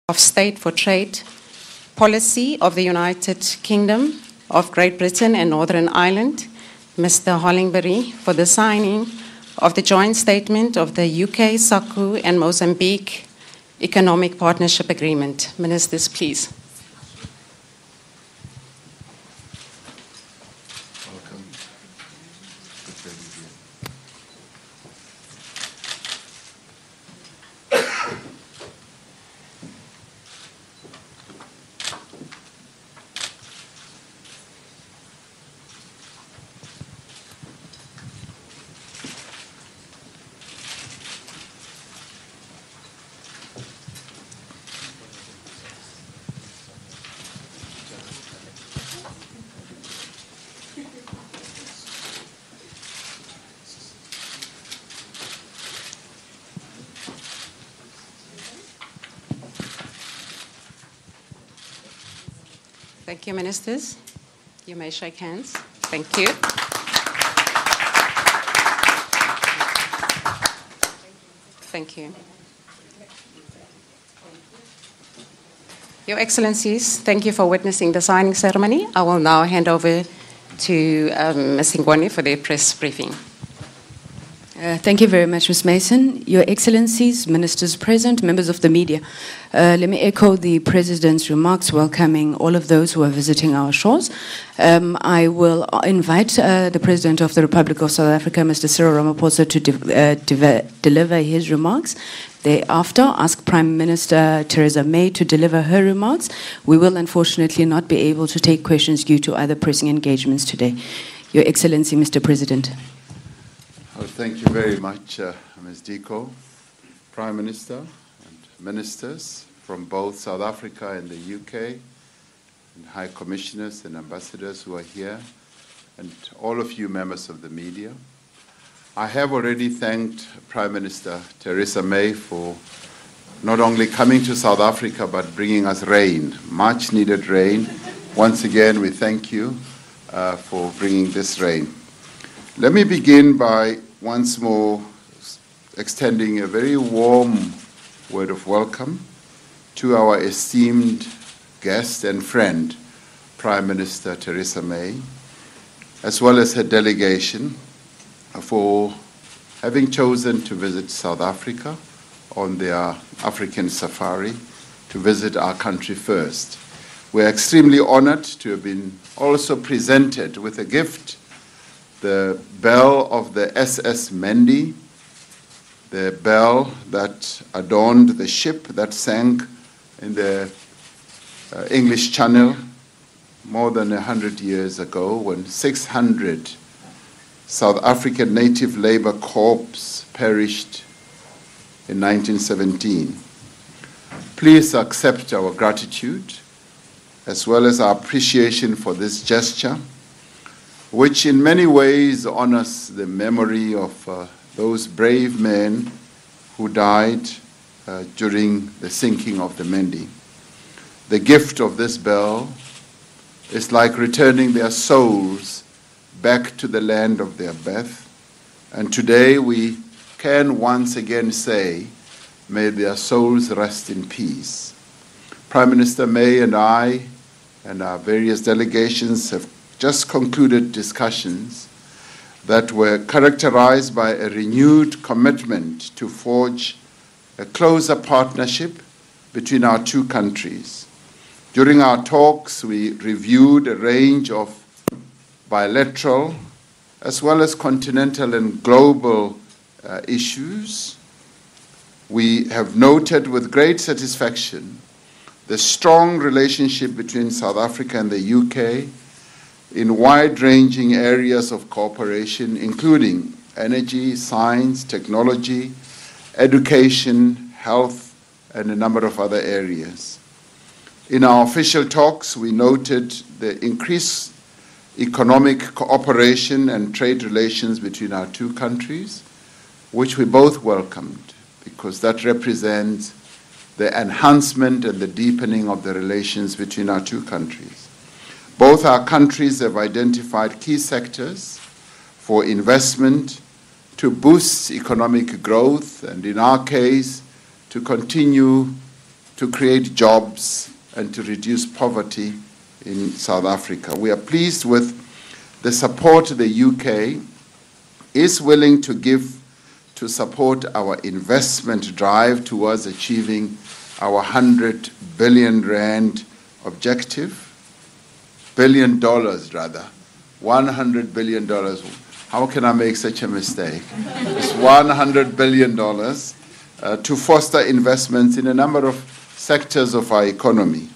of State for Trade Policy of the United Kingdom of Great Britain and Northern Ireland, Mr. Hollingbury, for the signing of the joint statement of the UK, SACU and Mozambique Economic Partnership Agreement. Ministers, please. Thank you, Ministers. You may shake hands. Thank you. Thank you. Your Excellencies, thank you for witnessing the signing ceremony. I will now hand over to Ms. Ngwane for the press briefing. Thank you very much, Ms. Mason. Your Excellencies, Ministers present, members of the media, let me echo the President's remarks welcoming all of those who are visiting our shores. I will invite the President of the Republic of South Africa, Mr. Cyril Ramaphosa, to deliver his remarks. Thereafter, ask Prime Minister Theresa May to deliver her remarks. We will unfortunately not be able to take questions due to other pressing engagements today. Your Excellency, Mr. President. Well, thank you very much, Ms. Diko, Prime Minister and Ministers from both South Africa and the UK, and High Commissioners and Ambassadors who are here, and all of you members of the media. I have already thanked Prime Minister Theresa May for not only coming to South Africa but bringing us rain, much needed rain. Once again, we thank you for bringing this rain. Let me begin by once more extending a very warm word of welcome to our esteemed guest and friend, Prime Minister Theresa May, as well as her delegation, for having chosen to visit South Africa on their African safari, to visit our country first. We're extremely honored to have been also presented with a gift, the bell of the SS Mendi, the bell that adorned the ship that sank in the English Channel more than 100 years ago, when 600 South African Native Labour Corps perished in 1917. Please accept our gratitude as well as our appreciation for this gesture, which in many ways honors the memory of those brave men who died during the sinking of the Mendi. The gift of this bell is like returning their souls back to the land of their birth, and today we can once again say, may their souls rest in peace. Prime Minister May and I and our various delegations have just concluded discussions that were characterized by a renewed commitment to forge a closer partnership between our two countries. During our talks, we reviewed a range of bilateral as well as continental and global issues. We have noted with great satisfaction the strong relationship between South Africa and the UK in wide-ranging areas of cooperation, including energy, science, technology, education, health, and a number of other areas. In our official talks, we noted the increased economic cooperation and trade relations between our two countries, which we both welcomed, because that represents the enhancement and the deepening of the relations between our two countries. Both our countries have identified key sectors for investment to boost economic growth and, in our case, to continue to create jobs and to reduce poverty in South Africa. We are pleased with the support the UK is willing to give to support our investment drive towards achieving our 100 billion rand objective. $100 billion, $100 billion. How can I make such a mistake? It's $100 billion to foster investments in a number of sectors of our economy.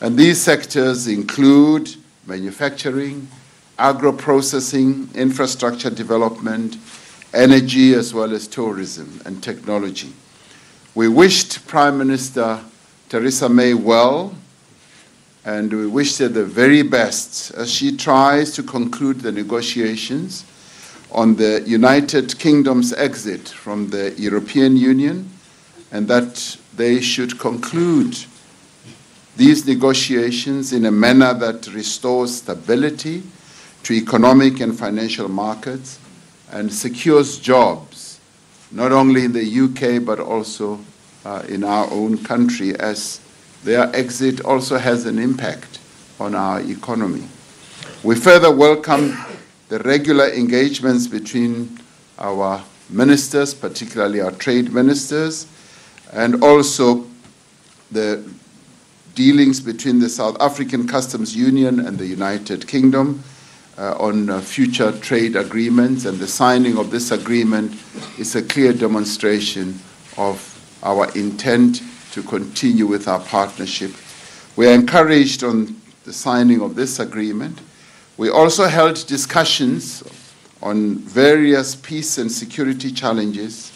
And these sectors include manufacturing, agro-processing, infrastructure development, energy, as well as tourism and technology. We wished Prime Minister Theresa May well, and we wish her the very best as she tries to conclude the negotiations on the United Kingdom's exit from the European Union, and that they should conclude these negotiations in a manner that restores stability to economic and financial markets and secures jobs, not only in the UK but also in our own country, as their exit also has an impact on our economy. We further welcome the regular engagements between our ministers, particularly our trade ministers, and also the dealings between the South African Customs Union and the United Kingdom on future trade agreements, and the signing of this agreement is a clear demonstration of our intent to continue with our partnership. We are encouraged on the signing of this agreement. We also held discussions on various peace and security challenges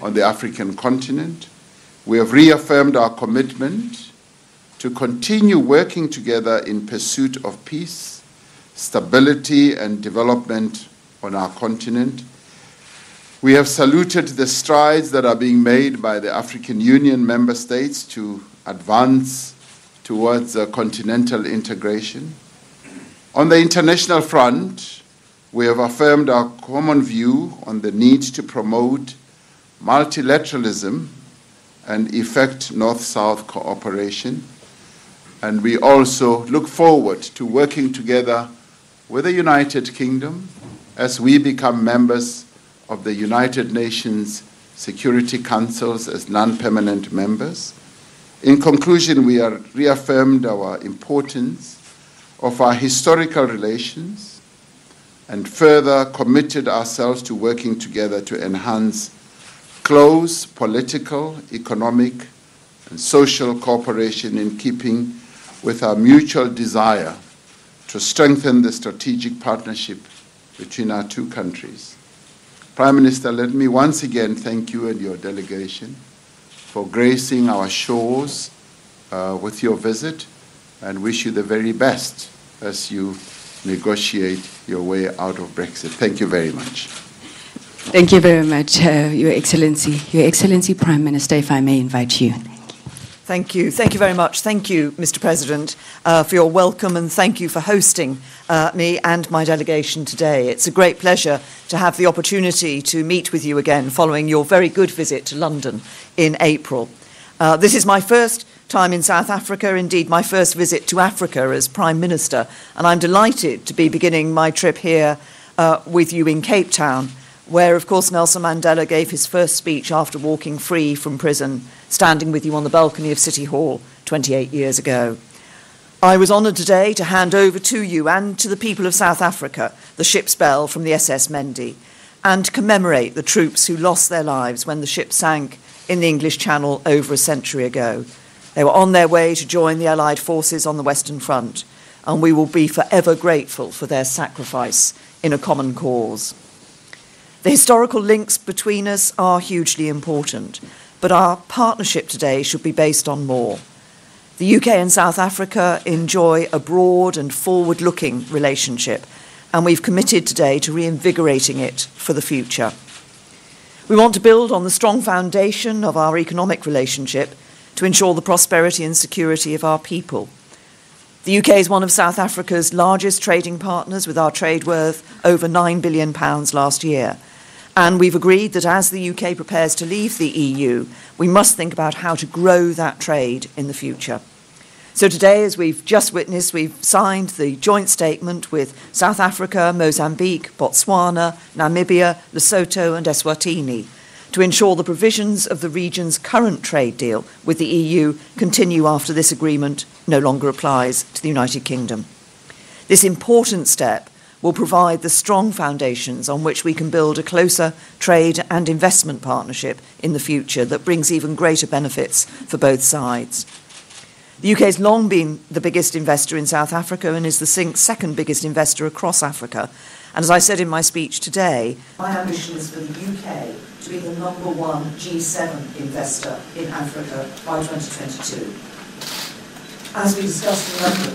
on the African continent. We have reaffirmed our commitment to continue working together in pursuit of peace, stability, and development on our continent. We have saluted the strides that are being made by the African Union member states to advance towards continental integration. On the international front, we have affirmed our common view on the need to promote multilateralism and effect North-South cooperation. And we also look forward to working together with the United Kingdom as we become members of the United Nations Security Councils as non-permanent members. In conclusion, we are reaffirmed our importance of our historical relations and further committed ourselves to working together to enhance close political, economic, and social cooperation in keeping with our mutual desire to strengthen the strategic partnership between our two countries. Prime Minister, let me once again thank you and your delegation for gracing our shores with your visit, and wish you the very best as you negotiate your way out of Brexit. Thank you very much. Thank you very much, Your Excellency. Your Excellency, Prime Minister, if I may invite you. Thank you. Thank you very much. Thank you, Mr. President, for your welcome, and thank you for hosting me and my delegation today. It's a great pleasure to have the opportunity to meet with you again following your very good visit to London in April. This is my first time in South Africa, indeed my first visit to Africa as Prime Minister, and I'm delighted to be beginning my trip here with you in Cape Town, where, of course, Nelson Mandela gave his first speech after walking free from prison, standing with you on the balcony of City Hall 28 years ago. I was honoured today to hand over to you and to the people of South Africa the ship's bell from the SS Mendi, and to commemorate the troops who lost their lives when the ship sank in the English Channel over a century ago. They were on their way to join the Allied forces on the Western Front, and we will be forever grateful for their sacrifice in a common cause. The historical links between us are hugely important, but our partnership today should be based on more. The UK and South Africa enjoy a broad and forward-looking relationship, and we've committed today to reinvigorating it for the future. We want to build on the strong foundation of our economic relationship to ensure the prosperity and security of our people. The UK is one of South Africa's largest trading partners, with our trade worth over £9 billion last year. And we've agreed that as the UK prepares to leave the EU, we must think about how to grow that trade in the future. So today, as we've just witnessed, we've signed the joint statement with South Africa, Mozambique, Botswana, Namibia, Lesotho and Eswatini to ensure the provisions of the region's current trade deal with the EU continue after this agreement no longer applies to the United Kingdom. This important step will provide the strong foundations on which we can build a closer trade and investment partnership in the future that brings even greater benefits for both sides. The UK has long been the biggest investor in South Africa and is the second biggest investor across Africa. And as I said in my speech today, my ambition is for the UK to be the #1 G7 investor in Africa by 2022. As we discussed in London,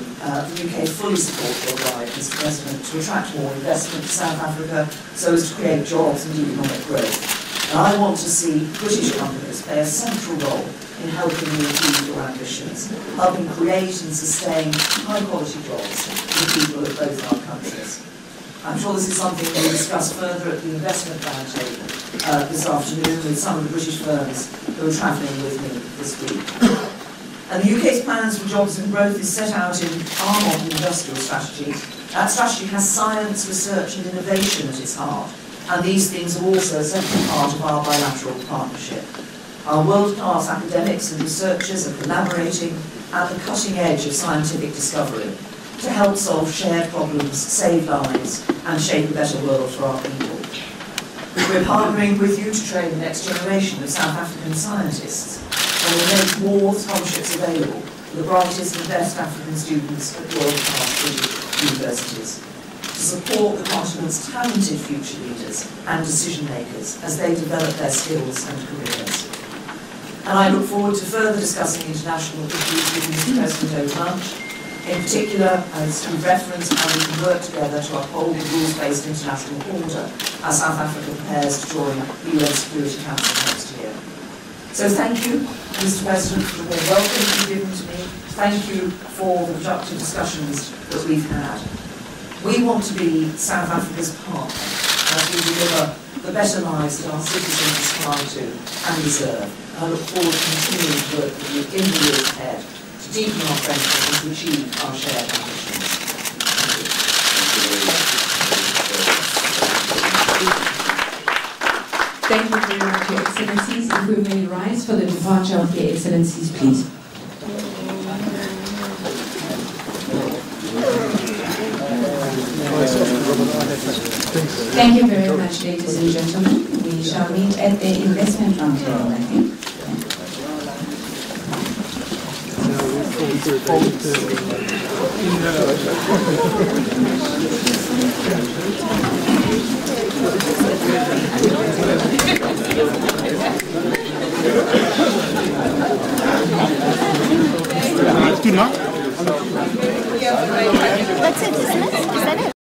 the UK fully supports your drive, Mr. President, to attract more investment to South Africa so as to create jobs and economic growth. And I want to see British companies play a central role in helping you achieve your ambitions, helping create and sustain high-quality jobs for the people of both our countries. I'm sure this is something we'll discuss further at the investment roundtable this afternoon with some of the British firms who are travelling with me this week. And the UK's plans for jobs and growth is set out in our modern industrial strategy. That strategy has science, research and innovation at its heart, and these things are also a central part of our bilateral partnership. Our world-class academics and researchers are collaborating at the cutting edge of scientific discovery to help solve shared problems, save lives, and shape a better world for our people. We're partnering with you to train the next generation of South African scientists, and we'll make more scholarships available for the brightest and best African students at world-class British universities, to support the continent's talented future leaders and decision-makers as they develop their skills and careers. And I look forward to further discussing international issues with Mr. President over lunch, in particular, as we reference how we can work together to uphold the rules-based international order as South Africa prepares to join the UN Security Council next year. So thank you, Mr. President, for the welcome you've given to me. Thank you for the productive discussions that we've had. We want to be South Africa's partner as we deliver the better lives that our citizens aspire to and deserve. I look forward to continuing to work with you in the years ahead to deepen our friendship and to achieve our shared ambitions. Thank you very much, Your Excellencies. If we may rise for the departure of Your Excellencies, please. Thank you very much, ladies and gentlemen. We shall meet at the investment roundtable, I think. That's it, isn't it? Is that it?